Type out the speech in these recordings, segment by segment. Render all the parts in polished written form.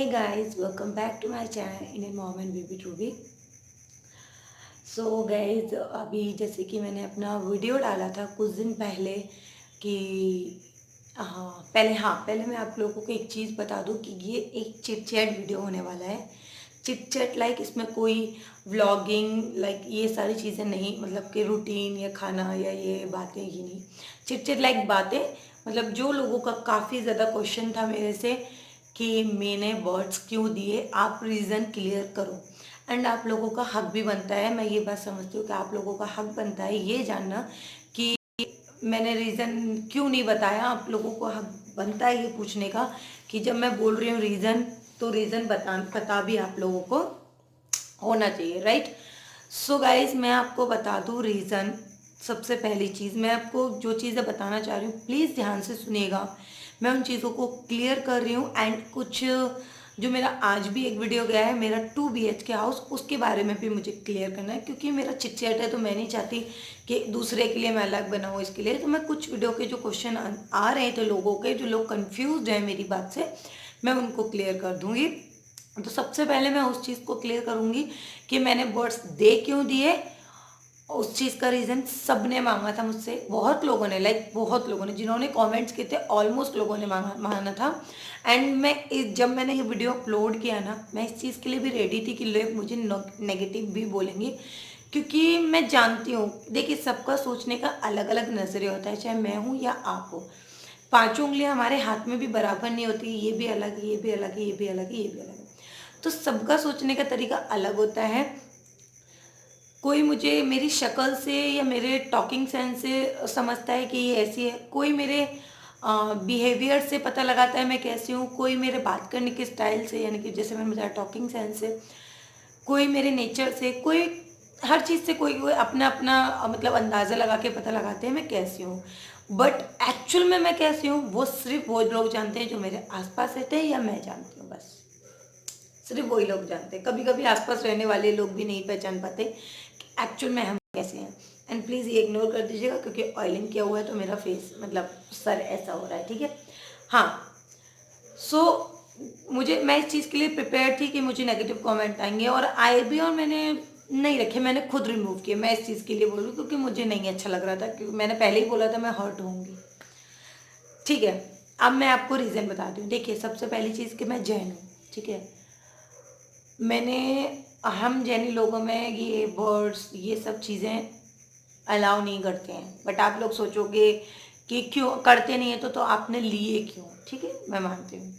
Hey guys, welcome back to my channel Indian Mom and Baby Ruby. So guys अभी जैसे कि मैंने अपना वीडियो डाला था कुछ दिन पहले कि पहले मैं आप लोगों को एक चीज़ बता दूं कि ये एक चिट चैट वीडियो होने वाला है। चिट चैट लाइक इसमें कोई व्लॉगिंग लाइक ये सारी चीज़ें नहीं, मतलब कि रूटीन या खाना या ये बातें ही नहीं। चिट चैट लाइक बातें, मतलब जो लोगों का काफ़ी ज़्यादा क्वेश्चन था मेरे से कि मैंने वर्ड्स क्यों दिए, आप रीज़न क्लियर करो। एंड आप लोगों का हक भी बनता है, मैं ये बात समझती हूँ कि आप लोगों का हक बनता है ये जानना कि मैंने रीज़न क्यों नहीं बताया। आप लोगों को हक बनता है ये पूछने का कि जब मैं बोल रही हूँ रीज़न, तो रीज़न पता भी आप लोगों को होना चाहिए, राइट। सो गाइज मैं आपको बता दूँ रीज़न। सबसे पहली चीज़ मैं आपको जो चीज़ें बताना चाह रही हूँ प्लीज़ ध्यान से सुनिएगा। मैं उन चीज़ों को क्लियर कर रही हूँ एंड कुछ जो मेरा आज भी एक वीडियो गया है मेरा 2 BHK हाउस, उसके बारे में भी मुझे क्लियर करना है क्योंकि मेरा चिट चैट है तो मैं नहीं चाहती कि दूसरे के लिए मैं अलग बनाऊँ। इसके लिए तो मैं कुछ वीडियो के जो क्वेश्चन आ रहे थे लोगों के, जो लोग कंफ्यूज हैं मेरी बात से, मैं उनको क्लियर कर दूंगी। तो सबसे पहले मैं उस चीज़ को क्लियर करूंगी कि मैंने वर्ड्स दे क्यों दिए। उस चीज़ का रीज़न सबने मांगा था मुझसे, बहुत लोगों ने, लाइक बहुत लोगों ने जिन्होंने कमेंट्स किए थे, ऑलमोस्ट लोगों ने मांगा था। एंड जब मैंने ये वीडियो अपलोड किया ना, मैं इस चीज़ के लिए भी रेडी थी कि लोग मुझे नेगेटिव भी बोलेंगे क्योंकि मैं जानती हूँ, देखिए सबका सोचने का अलग अलग नज़रिया होता है, चाहे मैं हूँ या आप हो। पांचों उंगलियां हमारे हाथ में भी बराबर नहीं होती, ये भी अलग है, ये भी अलग है, ये भी अलग है, ये भी अलग है। तो सबका सोचने का तरीका अलग होता है। कोई मुझे मेरी शक्ल से या मेरे टॉकिंग सेंस से समझता है कि ये ऐसी है, कोई मेरे बिहेवियर से पता लगाता है मैं कैसी हूँ, कोई मेरे बात करने के स्टाइल से, यानी कि जैसे मैंने बताया टॉकिंग सेंस से, कोई मेरे नेचर से, कोई हर चीज़ से, कोई कोई अपना अपना मतलब अंदाज़ा लगा के पता लगाते हैं मैं कैसी हूँ। बट एक्चुअल में मैं कैसी हूँ वो सिर्फ वो लोग जानते हैं जो मेरे आसपास रहते हैं या मैं जानती हूँ, बस सिर्फ वही लोग जानते हैं। कभी कभी आसपास रहने वाले लोग भी नहीं पहचान पाते कि एक्चुअल में हम कैसे हैं। एंड प्लीज़ ये इग्नोर कर दीजिएगा क्योंकि ऑयलिंग किया हुआ है तो मेरा फेस मतलब सर ऐसा हो रहा है, ठीक है। हाँ। सो मैं इस चीज़ के लिए प्रिपेयर थी कि मुझे नेगेटिव कमेंट आएंगे और आए भी, और मैंने नहीं रखे, मैंने खुद रिमूव किए। मैं इस चीज़ के लिए बोल रही हूँ क्योंकि मुझे नहीं अच्छा लग रहा था, क्योंकि मैंने पहले ही बोला था मैं हर्ट होंगी, ठीक है। अब मैं आपको रीज़न बताती हूँ। देखिए सबसे पहली चीज़ कि मैं जैन हूँ, ठीक है। मैंने हम जैनी लोगों में ये वर्ड्स ये सब चीज़ें अलाउ नहीं करते हैं, बट आप लोग सोचोगे कि क्यों करते नहीं है, तो आपने लिए क्यों, ठीक है, मैं मानती हूँ।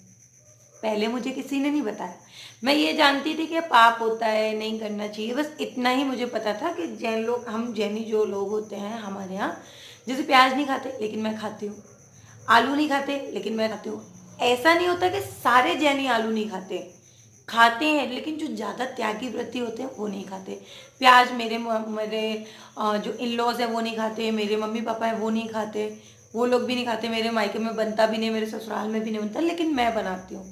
पहले मुझे किसी ने नहीं बताया, मैं ये जानती थी कि पाप होता है, नहीं करना चाहिए, बस इतना ही मुझे पता था कि जैन लोग, हम जैनी जो लोग होते हैं हमारे यहाँ, जैसे प्याज नहीं खाते लेकिन मैं खाती हूँ, आलू नहीं खाते लेकिन मैं खाती हूँ। ऐसा नहीं होता कि सारे जैनी आलू नहीं खाते, खाते हैं, लेकिन जो ज़्यादा त्यागी व्रती होते हैं वो नहीं खाते। प्याज मेरे मेरे जो इन लॉज हैं वो नहीं खाते, मेरे मम्मी पापा हैं वो नहीं खाते, वो लोग भी नहीं खाते, मेरे मायके में बनता भी नहीं, मेरे ससुराल में भी नहीं बनता, लेकिन मैं बनाती हूँ,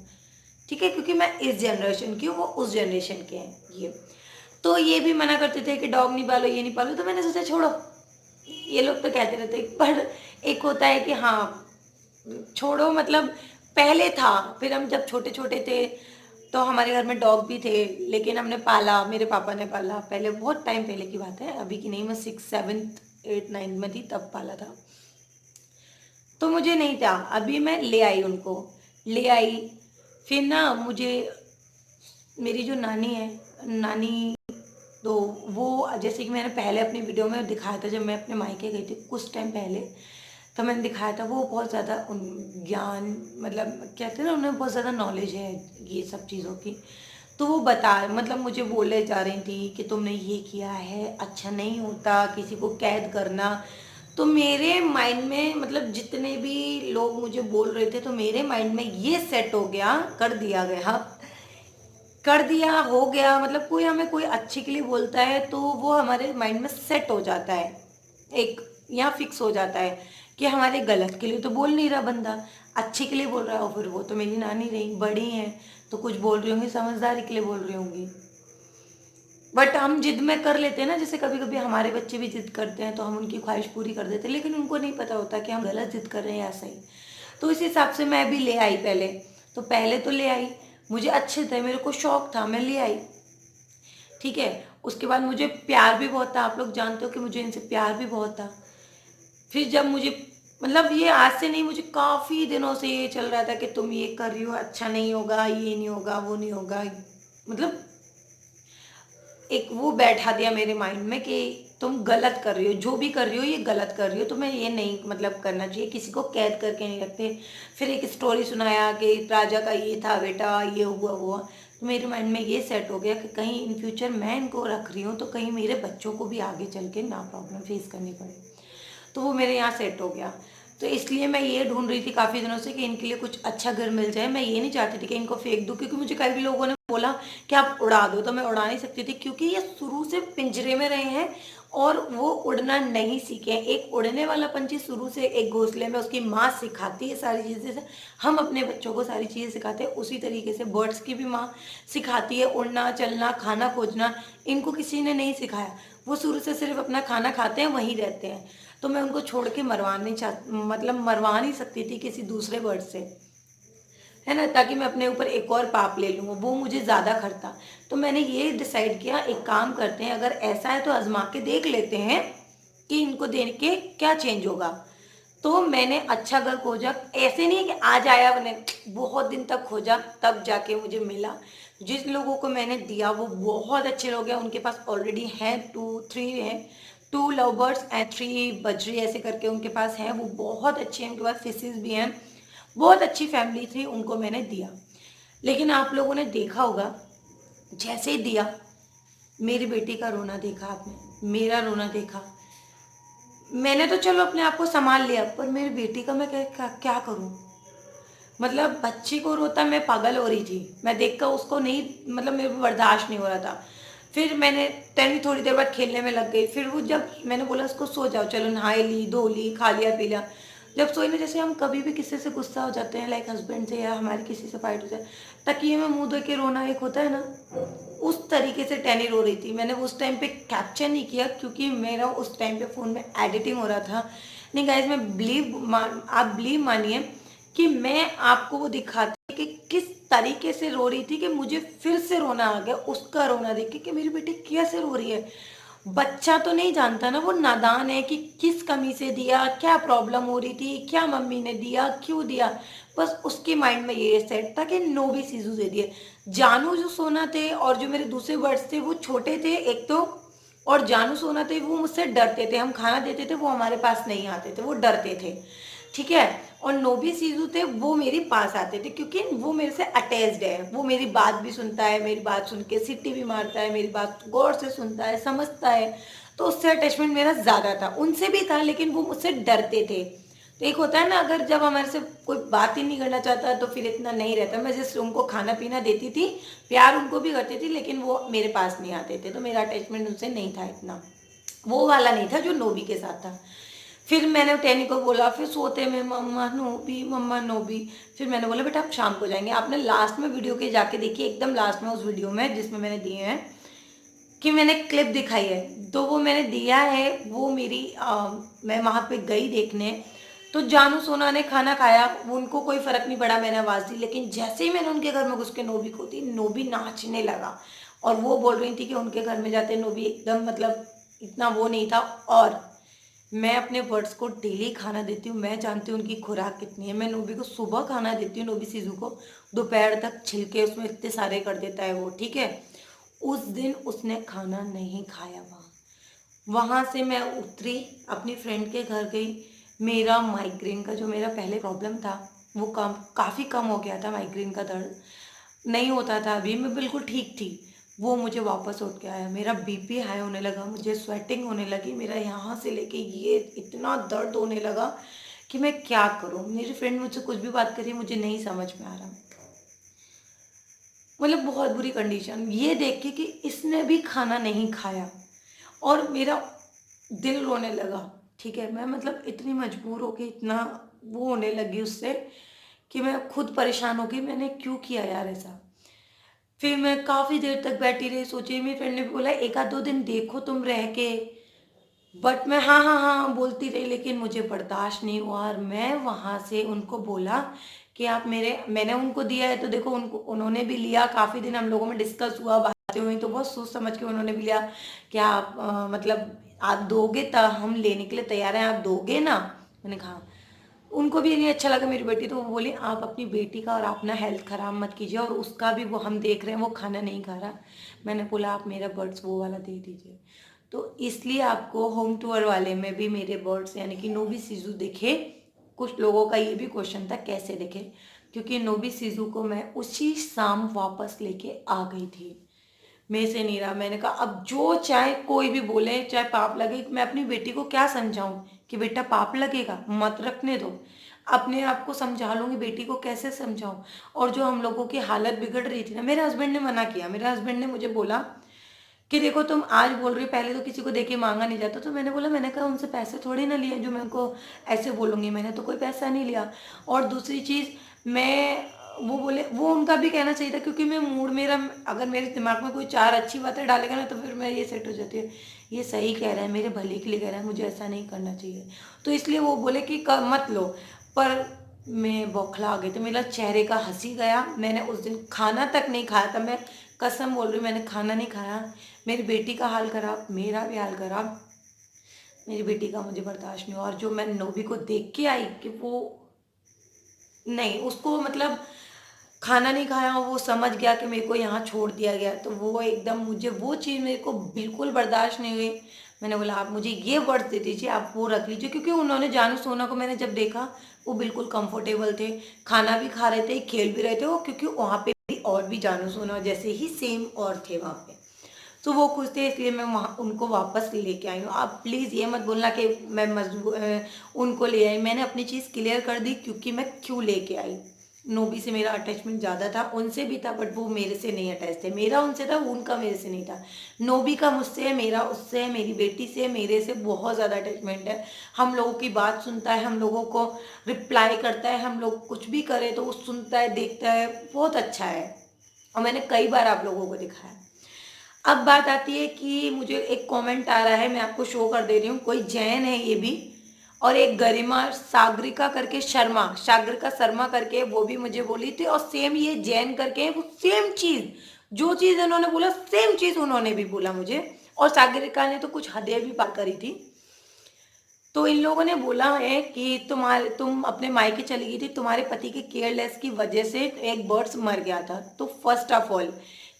ठीक है, क्योंकि मैं इस जनरेशन की हूँ, वो उस जनरेशन के हैं। ये तो ये भी मना करते थे कि डॉग नहीं पालो, ये नहीं पालो, तो मैंने सोचा छोड़ो, ये लोग तो कहते रहते, पर एक होता है कि हाँ छोड़ो, मतलब पहले था, फिर हम जब छोटे छोटे थे तो हमारे घर में डॉग भी थे, लेकिन हमने पाला, मेरे पापा ने पाला, पहले बहुत टाइम पहले की बात है, अभी की नहीं, मैं 6, 7, 8, 9 में थी तब पाला था। तो मुझे नहीं था, अभी मैं ले आई उनको, ले आई। फिर ना मुझे मेरी जो नानी है, नानी, तो वो जैसे कि मैंने पहले अपनी वीडियो में दिखाया था, जब मैं अपने मायके गई थी कुछ टाइम पहले, तो मैंने दिखाया था, वो बहुत ज़्यादा ज्ञान, मतलब कहते हैं ना, उन्हें बहुत ज़्यादा नॉलेज है ये सब चीज़ों की। तो वो बता, मतलब मुझे बोले जा रही थी कि तुमने ये किया है, अच्छा नहीं होता किसी को कैद करना। तो मेरे माइंड में, मतलब जितने भी लोग मुझे बोल रहे थे, तो मेरे माइंड में ये सेट हो गया, कर दिया हो गया, मतलब कोई हमें कोई अच्छे के लिए बोलता है तो वो हमारे माइंड में सेट हो जाता है, एक यहाँ फिक्स हो जाता है कि हमारे गलत के लिए तो बोल नहीं रहा बंदा, अच्छे के लिए बोल रहा है। और फिर वो तो मेरी नानी रही, बड़ी हैं, तो कुछ बोल रही होंगी, समझदारी के लिए बोल रही होंगी। बट हम जिद में कर लेते हैं ना, जैसे कभी कभी हमारे बच्चे भी जिद करते हैं तो हम उनकी ख्वाहिश पूरी कर देते हैं, लेकिन उनको नहीं पता होता कि हम गलत जिद कर रहे हैं या सही। तो इस हिसाब से मैं भी ले आई पहले, तो पहले तो ले आई, मुझे अच्छे थे, मेरे को शौक था, मैं ले आई, ठीक है। उसके बाद मुझे प्यार भी बहुत था, आप लोग जानते हो कि मुझे इनसे प्यार भी बहुत था। फिर जब मुझे मतलब ये आज से नहीं, मुझे काफ़ी दिनों से ये चल रहा था कि तुम ये कर रही हो, अच्छा नहीं होगा, ये नहीं होगा, वो नहीं होगा, मतलब एक वो बैठा दिया मेरे माइंड में कि तुम गलत कर रही हो, जो भी कर रही हो ये गलत कर रही हो, तुम्हें ये नहीं मतलब करना चाहिए, किसी को कैद करके नहीं रखते। फिर एक स्टोरी सुनाया कि राजा का ये था बेटा, ये हुआ हुआ, तो मेरे माइंड में ये सेट हो गया कि कहीं इन फ्यूचर मैं इनको रख रही हूँ तो कहीं मेरे बच्चों को भी आगे चल के ना प्रॉब्लम फेस करनी पड़े। तो वो मेरे यहाँ सेट हो गया। तो इसलिए मैं ये ढूंढ रही थी काफ़ी दिनों से कि इनके लिए कुछ अच्छा घर मिल जाए। मैं ये नहीं चाहती थी कि इनको फेंक दूँ, क्योंकि मुझे कई लोगों ने बोला कि आप उड़ा दो, तो मैं उड़ा नहीं सकती थी क्योंकि ये शुरू से पिंजरे में रहे हैं और वो उड़ना नहीं सीखे हैं। एक उड़ने वाला पंछी शुरू से एक घोंसले में, उसकी माँ सिखाती है सारी चीज़ें, जैसे हम अपने बच्चों को सारी चीज़ें सिखाते हैं उसी तरीके से बर्ड्स की भी माँ सिखाती है उड़ना, चलना, खाना खोजना। इनको किसी ने नहीं सिखाया, वो शुरू से सिर्फ अपना खाना खाते हैं, वहीं रहते हैं। तो मैं उनको छोड़ के मरवा नहीं मतलब मरवा नहीं सकती थी किसी दूसरे बर्ड से, है ना, ताकि मैं अपने ऊपर एक और पाप ले लूँ, वो मुझे ज़्यादा खरता। तो मैंने ये डिसाइड किया, एक काम करते हैं, अगर ऐसा है तो आजमा के देख लेते हैं कि इनको देने के क्या चेंज होगा। तो मैंने अच्छा घर खोजा, ऐसे नहीं कि आज आया, मैंने बहुत दिन तक खोजा तब जाके मुझे मिला। जिस लोगों को मैंने दिया वो बहुत अच्छे लोग हैं, उनके पास ऑलरेडी हैं 2-3 हैं, 2 लव बर्ड्स एंड 3 बजरी ऐसे करके उनके पास हैं, वो बहुत अच्छे हैं, उनके पास फिशेज भी हैं, बहुत अच्छी फैमिली थी, उनको मैंने दिया। लेकिन आप लोगों ने देखा होगा, जैसे ही दिया, मेरी बेटी का रोना देखा आपने, मेरा रोना देखा। मैंने तो चलो अपने आप को संभाल लिया, पर मेरी बेटी का मैं क्या करूं। मतलब बच्ची को रोता मैं पागल हो रही थी, मैं देखकर उसको नहीं, मतलब मेरे को बर्दाश्त नहीं हो रहा था। फिर मैंने तैनी थोड़ी देर बाद खेलने में लग गई। फिर वो जब मैंने बोला उसको सो जाओ, चलो नहाई ली, धो ली, खा लिया, पी लिया, जब सोई ना, जैसे हम कभी भी किसी से गुस्सा हो जाते हैं, लाइक हस्बैंड से या हमारी किसी से फाइट हो जाए, तकिए में मुंह धो के रोना एक होता है ना, उस तरीके से टैनी रो रही थी। मैंने उस टाइम पे कैप्चर नहीं किया क्योंकि मेरा उस टाइम पे फ़ोन में एडिटिंग हो रहा था। नहीं गाइज, आप बिलीव मानिए कि मैं आपको वो दिखाती कि किस तरीके से रो रही थी कि मुझे फिर से रोना आ गया उसका रोना देख के कि मेरी बेटी कैसे रो रही है। बच्चा तो नहीं जानता ना, वो नादान है कि किस कमी से दिया, क्या प्रॉब्लम हो रही थी, क्या मम्मी ने दिया, क्यों दिया। बस उसके माइंड में ये सेट था कि नोबी सीजू दे दिए। जानू जो सोना थे और जो मेरे दूसरे बर्ड्स थे वो छोटे थे एक तो, और जानू सोना थे वो मुझसे डरते थे, हम खाना देते थे वो हमारे पास नहीं आते थे, वो डरते थे, ठीक है। और नोबी सीजू थे वो मेरे पास आते थे क्योंकि वो मेरे से अटैच्ड है, वो मेरी बात भी सुनता है, मेरी बात सुन के सिट्टी भी मारता है, मेरी बात गौर से सुनता है, समझता है। तो उससे अटैचमेंट मेरा ज़्यादा था, उनसे भी था, लेकिन वो मुझसे डरते थे। तो एक होता है ना, अगर जब हमारे से कोई बात ही नहीं करना चाहता तो फिर इतना नहीं रहता। मैं जैसे उनको खाना पीना देती थी, प्यार उनको भी करती थी, लेकिन वो मेरे पास नहीं आते थे, तो मेरा अटैचमेंट उनसे नहीं था इतना, वो वाला नहीं था जो नोबी के साथ था। फिर मैंने टैनी को बोला, फिर सोते में मम्मा नोबी, मम्मा नोबी। फिर मैंने बोला बेटा आप शाम को जाएंगे। आपने लास्ट में वीडियो के जाके देखिए, एकदम लास्ट में उस वीडियो में जिसमें मैंने दिए हैं कि मैंने क्लिप दिखाई है, तो वो मैंने दिया है, वो मेरी मैं वहाँ पे गई देखने। तो जानू सोना ने खाना खाया, उनको कोई फर्क नहीं पड़ा, मैंने आवाज़ दी, लेकिन जैसे ही मैंने उनके घर में घुस के नोबी को दी, नोबी नाचने लगा। और वो बोल रही थी कि उनके घर में जाते नोबी एकदम मतलब इतना वो नहीं था। और मैं अपने बर्ड्स को डेली खाना देती हूँ, मैं जानती हूँ उनकी खुराक कितनी है। मैं नोबी को सुबह खाना देती हूँ, नोबी सीजू को दोपहर तक छिलके उसमें इतने सारे कर देता है वो, ठीक है। उस दिन उसने खाना नहीं खाया। वहाँ से मैं उतरी, अपनी फ्रेंड के घर गई। मेरा माइग्रेन का जो मेरा पहले प्रॉब्लम था वो काफ़ी कम हो गया था, माइग्रेन का दर्द नहीं होता था, अभी मैं बिल्कुल ठीक थी। वो मुझे वापस उठ के आया, मेरा बीपी हाई होने लगा, मुझे स्वेटिंग होने लगी, मेरा यहाँ से लेके ये इतना दर्द होने लगा कि मैं क्या करूँ। मेरी फ्रेंड मुझसे कुछ भी बात करी, मुझे नहीं समझ में आ रहा, मतलब बहुत बुरी कंडीशन। ये देख के कि इसने भी खाना नहीं खाया और मेरा दिल रोने लगा, ठीक है। मैं मतलब इतनी मजबूर हो के इतना वो होने लगी उससे कि मैं खुद परेशान हो गई, मैंने क्यों किया यार ऐसा। फिर मैं काफ़ी देर तक बैठी रही, सोची, मेरी फ्रेंड ने भी बोला एक आध दो दिन देखो तुम रह के, बट मैं हाँ हाँ हाँ बोलती रही, लेकिन मुझे बर्दाश्त नहीं हुआ। और मैं वहाँ से उनको बोला कि आप मैंने उनको दिया है तो देखो उन्होंने भी लिया, काफ़ी दिन हम लोगों में डिस्कस हुआ, बातें हुई, तो बहुत सोच समझ के उन्होंने भी लिया कि आप मतलब आप दोगे, तो हम लेने के लिए तैयार हैं, आप दोगे ना। मैंने कहा, उनको भी नहीं अच्छा लगा मेरी बेटी, तो वो बोली आप अपनी बेटी का और अपना हेल्थ ख़राब मत कीजिए, और उसका भी वो हम देख रहे हैं वो खाना नहीं खा रहा। मैंने बोला आप मेरा बर्ड्स वो वाला दे दीजिए। तो इसलिए आपको होम टूर वाले में भी मेरे बर्ड्स यानी कि नोबी सीजू दिखे। कुछ लोगों का ये भी क्वेश्चन था कैसे दिखे, क्योंकि नोबी सीजू को मैं उसी शाम वापस लेके आ गई थी। मेरे से नहीं रहा। मैंने कहा अब जो चाहे कोई भी बोले, चाहे पाप लगे, मैं अपनी बेटी को क्या समझाऊं कि बेटा पाप लगेगा, मत रखने दो। अपने आप को समझा लूंगी, बेटी को कैसे समझाऊं। और जो हम लोगों की हालत बिगड़ रही थी ना, मेरे हस्बैंड ने मना किया। मेरे हस्बैंड ने मुझे बोला कि देखो तुम आज बोल रही हो, पहले तो किसी को देके मांगा नहीं जाता। तो मैंने बोला, मैंने कहा उनसे पैसे थोड़ी ना लिए जो मैं उनको ऐसे बोलूँगी, मैंने तो कोई पैसा नहीं लिया। और दूसरी चीज़, मैं वो बोले, वो उनका भी कहना चाहिए था, क्योंकि मैं मूड मेरा, अगर मेरे दिमाग में कोई चार अच्छी बातें डालेगा ना तो फिर मैं ये सेट हो जाती है, ये सही कह रहा है, मेरे भले के लिए कह रहा है, मुझे ऐसा नहीं करना चाहिए। तो इसलिए वो बोले कि मत लो। पर मैं बौखला गई, तो मेरा चेहरे का हंसी गया। मैंने उस दिन खाना तक नहीं खाया था, मैं कसम बोल रही हूँ, मैंने खाना नहीं खाया। मेरी बेटी का हाल खराब, मेरा भी हाल खराब। मेरी बेटी का मुझे बर्दाश्त नहीं हुआ। और जो मैं नोबी को देख के आई कि वो नहीं, उसको मतलब खाना नहीं खाया, वो समझ गया कि मेरे को यहाँ छोड़ दिया गया, तो वो एकदम, मुझे वो चीज़ मेरे को बिल्कुल बर्दाश्त नहीं हुई। मैंने बोला आप मुझे ये वर्ड्स दे दीजिए, आप वो रख लीजिए, क्योंकि उन्होंने, जानू सोना को मैंने जब देखा वो बिल्कुल कंफर्टेबल थे, खाना भी खा रहे थे, खेल भी रहे थे वो, क्योंकि वहाँ पे भी और भी जानू सोना जैसे ही सेम और थे वहाँ पे। तो वो खुश थे, इसलिए मैं वहाँ उनको वापस लेके आई हूँ। आप प्लीज़ ये मत बोलना कि मैं उनको ले आई। मैंने अपनी चीज़ क्लियर कर दी क्योंकि मैं क्यों लेके आई। नोबी से मेरा अटैचमेंट ज़्यादा था, उनसे भी था, बट वो मेरे से नहीं अटैच थे। मेरा उनसे था, उनका मेरे से नहीं था। नोबी का मुझसे है, मेरा उससे है, मेरी बेटी से, मेरे से बहुत ज़्यादा अटैचमेंट है। हम लोगों की बात सुनता है, हम लोगों को रिप्लाई करता है, हम लोग कुछ भी करें तो वो सुनता है, देखता है, बहुत अच्छा है। और मैंने कई बार आप लोगों को दिखाया। अब बात आती है कि मुझे एक कमेंट आ रहा है, मैं आपको शो कर दे रही हूँ। कोई जैन है ये भी, और एक गरिमा सागरिका करके शर्मा, सागरिका शर्मा करके, वो भी मुझे बोली थी। और सेम ये जैन करके वो सेम चीज़, जो चीज़ उन्होंने बोला सेम चीज़ उन्होंने भी बोला मुझे। और सागरिका ने तो कुछ हदें भी पार करी थी। तो इन लोगों ने बोला है कि तुम अपने मायके चली गई थी, तुम्हारे पति के केयरलेस की वजह से एक बर्ड्स मर गया था। तो फर्स्ट ऑफ ऑल,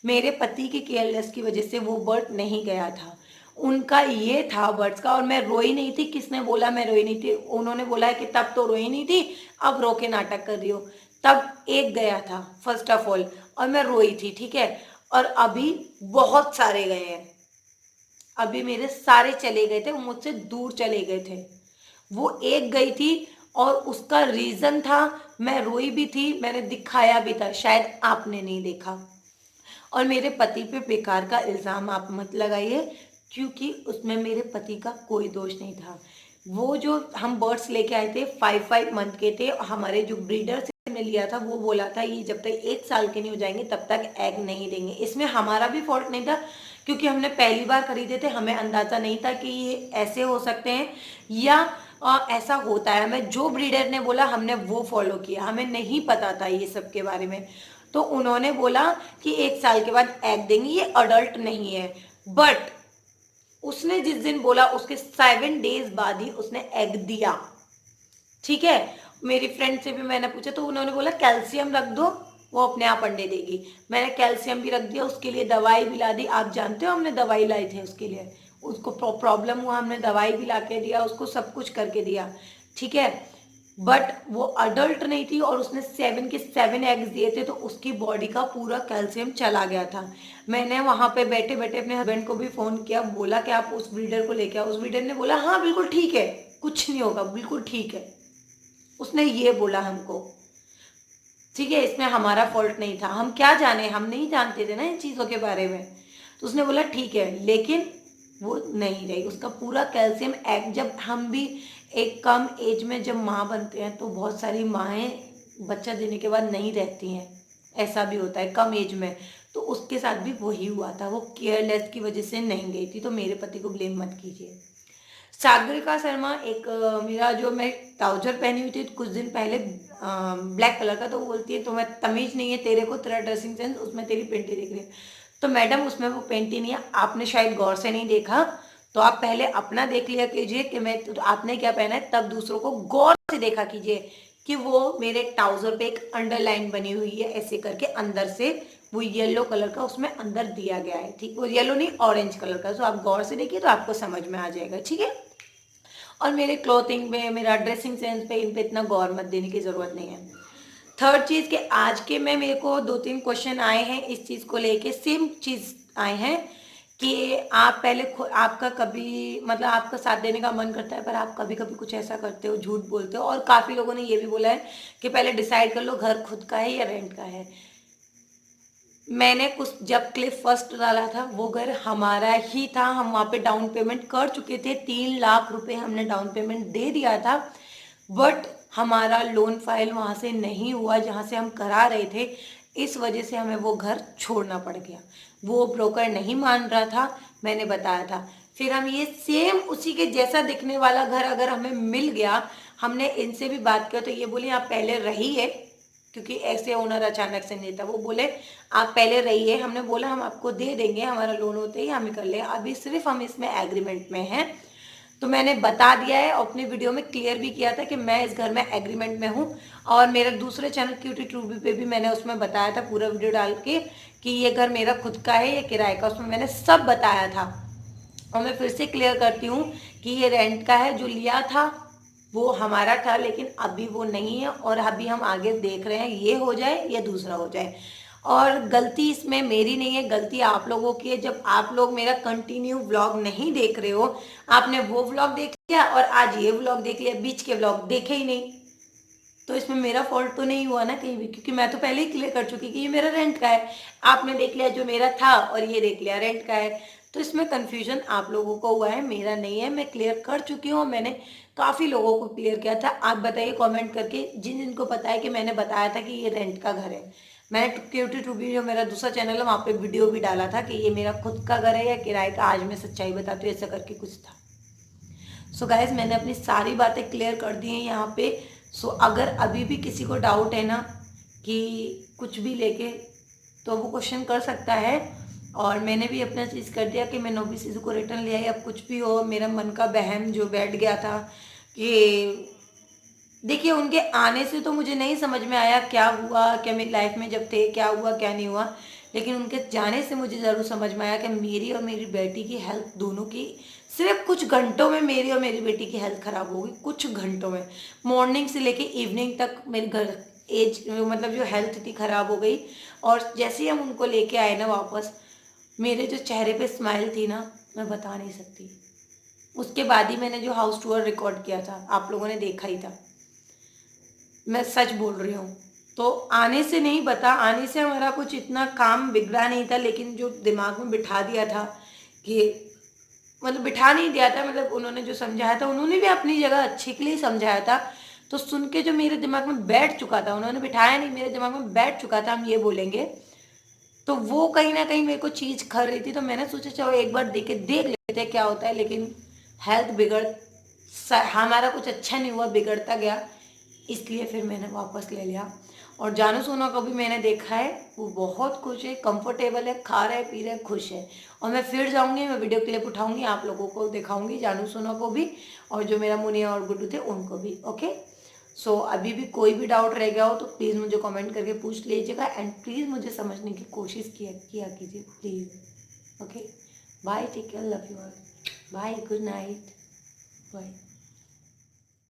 मेरे पति के केयरलेस की वजह से वो बर्ड नहीं गया था, उनका ये था बर्ड्स का। और मैं रोई नहीं थी, किसने बोला मैं रोई नहीं थी? उन्होंने बोला है कि तब तो रोई नहीं थी, अब रो के नाटक कर रही हो। तब एक गया था फर्स्ट ऑफ ऑल, और मैं रोई थी, ठीक है। और अभी बहुत सारे गए हैं, अभी मेरे सारे चले गए थे, वो मुझसे दूर चले गए थे। वो एक गई थी, और उसका रीज़न था, मैं रोई भी थी, मैंने दिखाया भी था, शायद आपने नहीं देखा। और मेरे पति पे बेकार का इल्ज़ाम आप मत लगाइए, क्योंकि उसमें मेरे पति का कोई दोष नहीं था। वो जो हम बर्ड्स लेके आए थे 5 मंथ के थे, हमारे जो ब्रीडर से ने लिया था वो बोला था ये जब तक 1 साल के नहीं हो जाएंगे तब तक एग नहीं देंगे। इसमें हमारा भी फॉल्ट नहीं था, क्योंकि हमने पहली बार खरीदे थे, हमें अंदाज़ा नहीं था कि ये ऐसे हो सकते हैं या ऐसा होता है। हमें जो ब्रीडर ने बोला हमने वो फॉलो किया, हमें नहीं पता था ये सब के बारे में। तो उन्होंने बोला कि 1 साल के बाद एग देंगे, ये अडल्ट नहीं है। बट उसने जिस दिन बोला उसके 7 डेज बाद ही उसने एग दिया, ठीक है। मेरी फ्रेंड से भी मैंने पूछा तो उन्होंने बोला कैल्शियम रख दो, वो अपने आप अंडे देगी। मैंने कैल्शियम भी रख दिया, उसके लिए दवाई भी ला दी। आप जानते हो हमने दवाई लाई थी उसके लिए, उसको प्रॉब्लम हुआ, हमने दवाई भी ला के दिया उसको, सब कुछ करके दिया, ठीक है। बट वो अडल्ट नहीं थी, और उसने 7 के 7 एग्स दिए थे, तो उसकी बॉडी का पूरा कैल्शियम चला गया था। मैंने वहाँ पे बैठे बैठे अपने हस्बैंड को भी फ़ोन किया, बोला कि आप उस ब्रीडर को लेके आओ। उस ब्रीडर ने बोला हाँ बिल्कुल ठीक है, कुछ नहीं होगा, बिल्कुल ठीक है, उसने ये बोला हमको, ठीक है। इसमें हमारा फॉल्ट नहीं था, हम क्या जाने, हम नहीं जानते थे ना इन चीज़ों के बारे में। तो उसने बोला ठीक है, लेकिन वो नहीं रही, उसका पूरा कैल्शियम एग। जब हम भी एक कम एज में जब माँ बनते हैं तो बहुत सारी माएँ बच्चा देने के बाद नहीं रहती हैं, ऐसा भी होता है कम एज में। तो उसके साथ भी वही हुआ था, वो केयरलेस की वजह से नहीं गई थी। तो मेरे पति को ब्लेम मत कीजिए। सागरिका शर्मा एक मेरा जो मैं ट्राउजर पहनी हुई थी कुछ दिन पहले ब्लैक कलर का, तो वो बोलती है तुम्हें तमीज नहीं है तेरे को, तेरा ड्रेसिंग सेंस, उसमें तेरी पेंटी दिख रही है। तो मैडम उसमें वो पेंटी नहीं है, आपने शायद गौर से नहीं देखा, तो आप पहले अपना देख लिया कीजिए कि मैं तो आपने क्या पहना है, तब दूसरों को गौर से देखा कीजिए कि वो मेरे ट्राउजर पे एक अंडरलाइन बनी हुई है ऐसे करके अंदर से, वो येलो कलर का उसमें अंदर दिया गया है, ठीक, वो येलो नहीं ऑरेंज कलर का, तो आप गौर से देखिए तो आपको समझ में आ जाएगा, ठीक है। और मेरे क्लोथिंग में, मेरा ड्रेसिंग सेंस पे, इन पे इतना गौर मत देने की ज़रूरत नहीं है। थर्ड चीज़ के आज के में मेरे को 2-3 क्वेश्चन आए हैं इस चीज़ को लेके, सेम चीज़ आए हैं कि आप पहले आपका कभी मतलब आपका साथ देने का मन करता है पर आप कभी कभी कुछ ऐसा करते हो, झूठ बोलते हो, और काफ़ी लोगों ने ये भी बोला है कि पहले डिसाइड कर लो घर खुद का है या रेंट का है। मैंने कुछ जब क्लिप फर्स्ट डाला था वो घर हमारा ही था, हम वहाँ पे डाउन पेमेंट कर चुके थे, 3 लाख रुपए हमने डाउन पेमेंट दे दिया था, बट हमारा लोन फाइल वहाँ से नहीं हुआ जहाँ से हम करा रहे थे, इस वजह से हमें वो घर छोड़ना पड़ गया। वो ब्रोकर नहीं मान रहा था, मैंने बताया था। फिर हम ये सेम उसी के जैसा दिखने वाला घर अगर हमें मिल गया, हमने इनसे भी बात किया तो ये बोले आप पहले रहिए, क्योंकि ऐसे ओनर अचानक से नहीं था, वो बोले आप पहले रहिए, हमने बोला हम आपको दे देंगे, हमारा लोन होते ही हमें कर ले, अभी सिर्फ हम इसमें एग्रीमेंट में हैं। तो मैंने बता दिया है, अपनी वीडियो में क्लियर भी किया था कि मैं इस घर में एग्रीमेंट में हूँ, और मेरे दूसरे चैनल क्यूटी ट्रूबी पे भी मैंने उसमें बताया था पूरा वीडियो डाल के कि ये घर मेरा खुद का है या किराए का, उसमें मैंने सब बताया था। और मैं फिर से क्लियर करती हूँ कि ये रेंट का है, जो लिया था वो हमारा था, लेकिन अभी वो नहीं है, और अभी हम आगे देख रहे हैं ये हो जाए या दूसरा हो जाए। और गलती इसमें मेरी नहीं है, गलती आप लोगों की है। जब आप लोग मेरा कंटिन्यू व्लॉग नहीं देख रहे हो, आपने वो व्लॉग देख लिया और आज ये व्लॉग देख लिया, बीच के व्लॉग देखे ही नहीं, तो इसमें मेरा फॉल्ट तो नहीं हुआ ना कहीं भी, क्योंकि मैं तो पहले ही क्लियर कर चुकी कि ये मेरा रेंट का है। आपने देख लिया जो मेरा था और ये देख लिया रेंट का है, तो इसमें कंफ्यूजन आप लोगों को हुआ है, मेरा नहीं है। मैं क्लियर कर चुकी हूँ, मैंने काफ़ी लोगों को क्लियर किया था। आप बताइए कमेंट करके जिन जिनको पता है कि मैंने बताया था कि ये रेंट का घर है। मैंने क्यूटी टूबी जो मेरा दूसरा चैनल है वहाँ पे वीडियो भी डाला था कि ये मेरा खुद का घर है या किराए का, आज मैं सच्चाई बताती हूँ, ऐसा करके कुछ था। सो गाइज मैंने अपनी सारी बातें क्लियर कर दी हैं यहाँ पे। सो अगर अभी भी किसी को डाउट है ना कि कुछ भी लेके, तो वो क्वेश्चन कर सकता है। और मैंने भी अपना चीज़ कर दिया कि मैं नो चीज़ को रिटर्न ले आई। अब कुछ भी हो, मेरा मन का बहम जो बैठ गया था कि देखिए उनके आने से तो मुझे नहीं समझ में आया क्या हुआ, क्या मेरी लाइफ में जब थे क्या हुआ क्या नहीं हुआ, लेकिन उनके जाने से मुझे ज़रूर समझ में आया कि मेरी और मेरी बेटी की हेल्थ दोनों की सिर्फ कुछ घंटों में, मेरी और मेरी बेटी की हेल्थ ख़राब हो गई, कुछ घंटों में। मॉर्निंग से लेके इवनिंग तक मेरे घर एज मतलब जो हेल्थ थी ख़राब हो गई। और जैसे ही हम उनको लेके आए ना वापस, मेरे जो चेहरे पे स्माइल थी ना, मैं बता नहीं सकती। उसके बाद ही मैंने जो हाउस टूर रिकॉर्ड किया था आप लोगों ने देखा ही था, मैं सच बोल रही हूँ। तो आने से नहीं बता, आने से हमारा कुछ इतना काम बिगड़ा नहीं था, लेकिन जो दिमाग में बिठा दिया था कि मतलब बिठा नहीं दिया था, मतलब उन्होंने जो समझाया था, उन्होंने भी अपनी जगह अच्छे के लिए समझाया था, तो सुन के जो मेरे दिमाग में बैठ चुका था, उन्होंने बिठाया नहीं, मेरे दिमाग में बैठ चुका था, हम ये बोलेंगे, तो वो कहीं ना कहीं मेरे को चीज़ खर रही थी। तो मैंने सोचा चलो एक बार देख लेते क्या होता है, लेकिन हेल्थ हमारा कुछ अच्छा नहीं हुआ, बिगड़ता गया, इसलिए फिर मैंने वापस ले लिया। और जानू सोना को भी मैंने देखा है, वो बहुत खुश है, कंफर्टेबल है, खा रहे पी रहे खुश है। और मैं फिर जाऊंगी, मैं वीडियो क्लिप उठाऊंगी, आप लोगों को दिखाऊंगी, जानू सोना को भी, और जो मेरा मुनिया और गुड्डू थे उनको भी। ओके, सो अभी भी कोई भी डाउट रह गया हो तो प्लीज़ मुझे कमेंट करके पूछ लीजिएगा, एंड प्लीज़ मुझे समझने की कोशिश किया कीजिए please. Okay, bye, take care, love you all, bye, good night, bye.